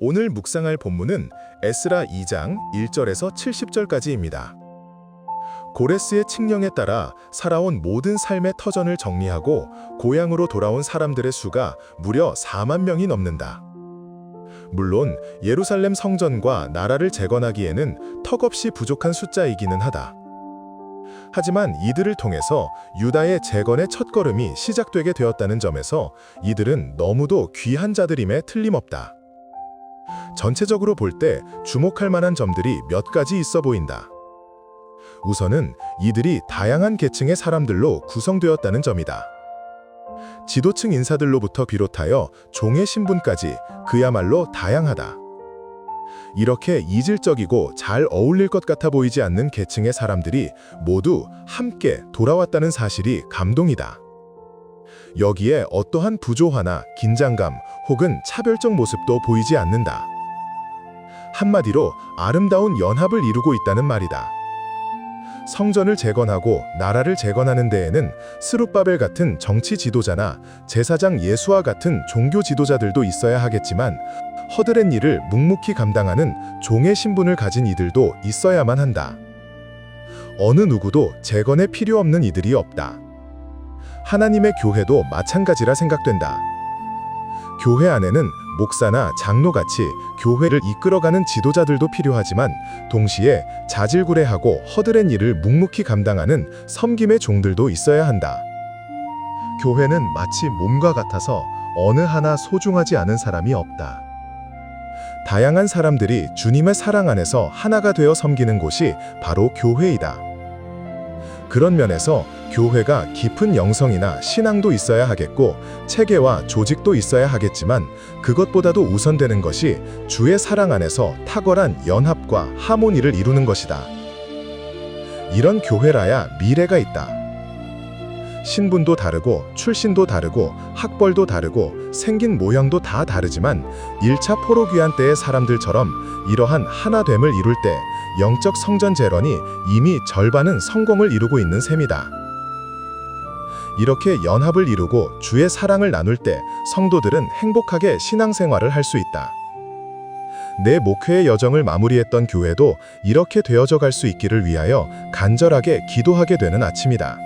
오늘 묵상할 본문은 에스라 2장 1절에서 70절까지입니다. 고레스의 칙령에 따라 살아온 모든 삶의 터전을 정리하고 고향으로 돌아온 사람들의 수가 무려 4만 명이 넘는다. 물론 예루살렘 성전과 나라를 재건하기에는 턱없이 부족한 숫자이기는 하다. 하지만 이들을 통해서 유다의 재건의 첫걸음이 시작되게 되었다는 점에서 이들은 너무도 귀한 자들임에 틀림없다. 전체적으로 볼 때 주목할 만한 점들이 몇 가지 있어 보인다. 우선은 이들이 다양한 계층의 사람들로 구성되었다는 점이다. 지도층 인사들로부터 비롯하여 종의 신분까지 그야말로 다양하다. 이렇게 이질적이고 잘 어울릴 것 같아 보이지 않는 계층의 사람들이 모두 함께 돌아왔다는 사실이 감동이다. 여기에 어떠한 부조화나 긴장감 혹은 차별적 모습도 보이지 않는다. 한마디로 아름다운 연합을 이루고 있다는 말이다. 성전을 재건하고 나라를 재건하는 데에는 스룹바벨 같은 정치 지도자나 제사장 예수와 같은 종교 지도자들도 있어야 하겠지만 허드렛 일을 묵묵히 감당하는 종의 신분을 가진 이들도 있어야만 한다. 어느 누구도 재건에 필요 없는 이들이 없다. 하나님의 교회도 마찬가지라 생각된다. 교회 안에는 목사나 장로같이 교회를 이끌어가는 지도자들도 필요하지만 동시에 자질구레하고 허드렛 일을 묵묵히 감당하는 섬김의 종들도 있어야 한다. 교회는 마치 몸과 같아서 어느 하나 소중하지 않은 사람이 없다. 다양한 사람들이 주님의 사랑 안에서 하나가 되어 섬기는 곳이 바로 교회이다. 그런 면에서 교회가 깊은 영성이나 신앙도 있어야 하겠고 체계와 조직도 있어야 하겠지만 그것보다도 우선되는 것이 주의 사랑 안에서 탁월한 연합과 하모니를 이루는 것이다. 이런 교회라야 미래가 있다. 신분도 다르고 출신도 다르고 학벌도 다르고 생긴 모양도 다 다르지만 1차 포로귀환 때의 사람들처럼 이러한 하나됨을 이룰 때 영적 성전 재건이 이미 절반은 성공을 이루고 있는 셈이다. 이렇게 연합을 이루고 주의 사랑을 나눌 때 성도들은 행복하게 신앙생활을 할 수 있다. 내 목회의 여정을 마무리했던 교회도 이렇게 되어져 갈 수 있기를 위하여 간절하게 기도하게 되는 아침이다.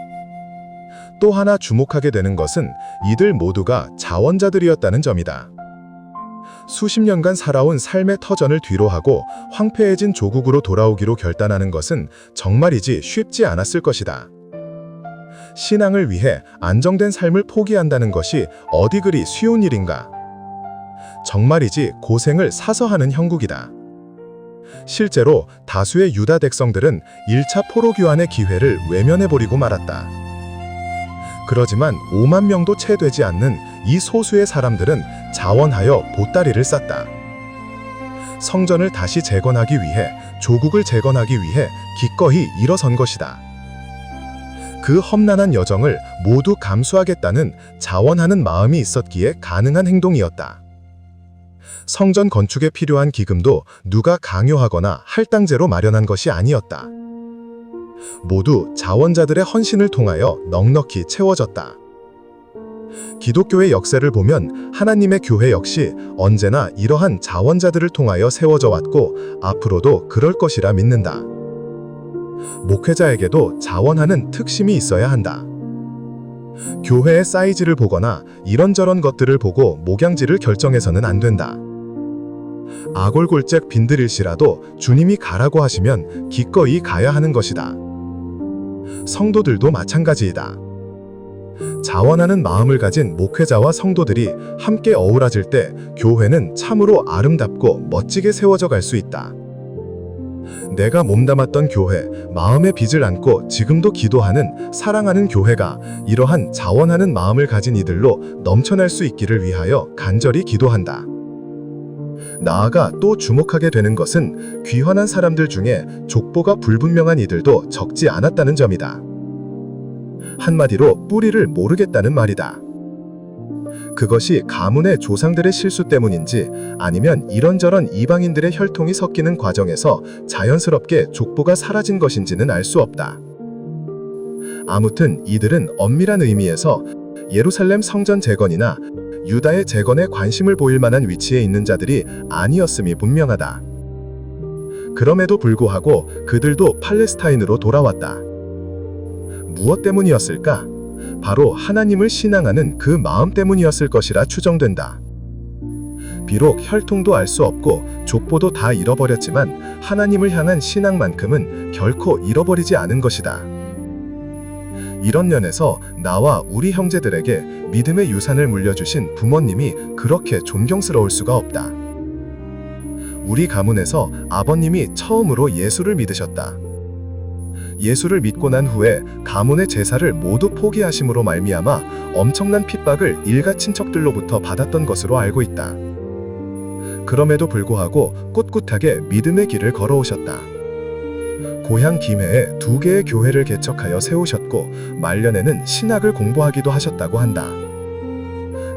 또 하나 주목하게 되는 것은 이들 모두가 자원자들이었다는 점이다. 수십 년간 살아온 삶의 터전을 뒤로하고 황폐해진 조국으로 돌아오기로 결단하는 것은 정말이지 쉽지 않았을 것이다. 신앙을 위해 안정된 삶을 포기한다는 것이 어디 그리 쉬운 일인가? 정말이지 고생을 사서 하는 형국이다. 실제로 다수의 유다 백성들은 1차 포로귀환의 기회를 외면해버리고 말았다. 그러지만 5만 명도 채 되지 않는 이 소수의 사람들은 자원하여 보따리를 쌌다. 성전을 다시 재건하기 위해, 조국을 재건하기 위해 기꺼이 일어선 것이다. 그 험난한 여정을 모두 감수하겠다는 자원하는 마음이 있었기에 가능한 행동이었다. 성전 건축에 필요한 기금도 누가 강요하거나 할당제로 마련한 것이 아니었다. 모두 자원자들의 헌신을 통하여 넉넉히 채워졌다. 기독교의 역사를 보면 하나님의 교회 역시 언제나 이러한 자원자들을 통하여 세워져 왔고 앞으로도 그럴 것이라 믿는다. 목회자에게도 자원하는 특심이 있어야 한다. 교회의 사이즈를 보거나 이런저런 것들을 보고 목양지를 결정해서는 안 된다. 아골골짝 빈들일시라도 주님이 가라고 하시면 기꺼이 가야 하는 것이다. 성도들도 마찬가지이다. 자원하는 마음을 가진 목회자와 성도들이 함께 어우러질 때 교회는 참으로 아름답고 멋지게 세워져 갈 수 있다. 내가 몸담았던 교회, 마음의 빚을 안고 지금도 기도하는, 사랑하는 교회가 이러한 자원하는 마음을 가진 이들로 넘쳐날 수 있기를 위하여 간절히 기도한다. 나아가 또 주목하게 되는 것은 귀환한 사람들 중에 족보가 불분명한 이들도 적지 않았다는 점이다. 한마디로 뿌리를 모르겠다는 말이다. 그것이 가문의 조상들의 실수 때문인지 아니면 이런저런 이방인들의 혈통이 섞이는 과정에서 자연스럽게 족보가 사라진 것인지는 알 수 없다. 아무튼 이들은 엄밀한 의미에서 예루살렘 성전 재건이나 유다의 재건에 관심을 보일 만한 위치에 있는 자들이 아니었음이 분명하다. 그럼에도 불구하고 그들도 팔레스타인으로 돌아왔다. 무엇 때문이었을까? 바로 하나님을 신앙하는 그 마음 때문이었을 것이라 추정된다. 비록 혈통도 알 수 없고 족보도 다 잃어버렸지만 하나님을 향한 신앙만큼은 결코 잃어버리지 않은 것이다. 이런 면에서 나와 우리 형제들에게 믿음의 유산을 물려주신 부모님이 그렇게 존경스러울 수가 없다. 우리 가문에서 아버님이 처음으로 예수를 믿으셨다. 예수를 믿고 난 후에 가문의 제사를 모두 포기하심으로 말미암아 엄청난 핍박을 일가 친척들로부터 받았던 것으로 알고 있다. 그럼에도 불구하고 꿋꿋하게 믿음의 길을 걸어오셨다. 고향 김해에 2개의 교회를 개척하여 세우셨고 말년에는 신학을 공부하기도 하셨다고 한다.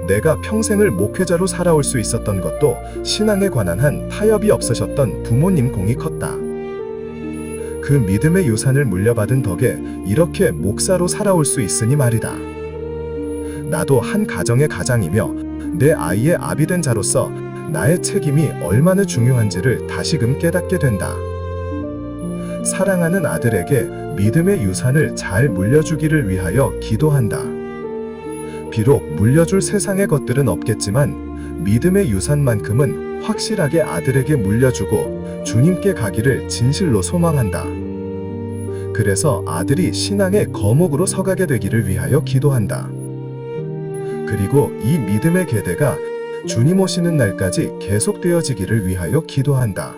내가 평생을 목회자로 살아올 수 있었던 것도 신앙에 관한 한 타협이 없으셨던 부모님 공이 컸다. 그 믿음의 유산을 물려받은 덕에 이렇게 목사로 살아올 수 있으니 말이다. 나도 한 가정의 가장이며 내 아이의 아비 된 자로서 나의 책임이 얼마나 중요한지를 다시금 깨닫게 된다. 사랑하는 아들에게 믿음의 유산을 잘 물려주기를 위하여 기도한다. 비록 물려줄 세상의 것들은 없겠지만 믿음의 유산만큼은 확실하게 아들에게 물려주고 주님께 가기를 진실로 소망한다. 그래서 아들이 신앙의 거목으로 서가게 되기를 위하여 기도한다. 그리고 이 믿음의 계대가 주님 오시는 날까지 계속되어지기를 위하여 기도한다.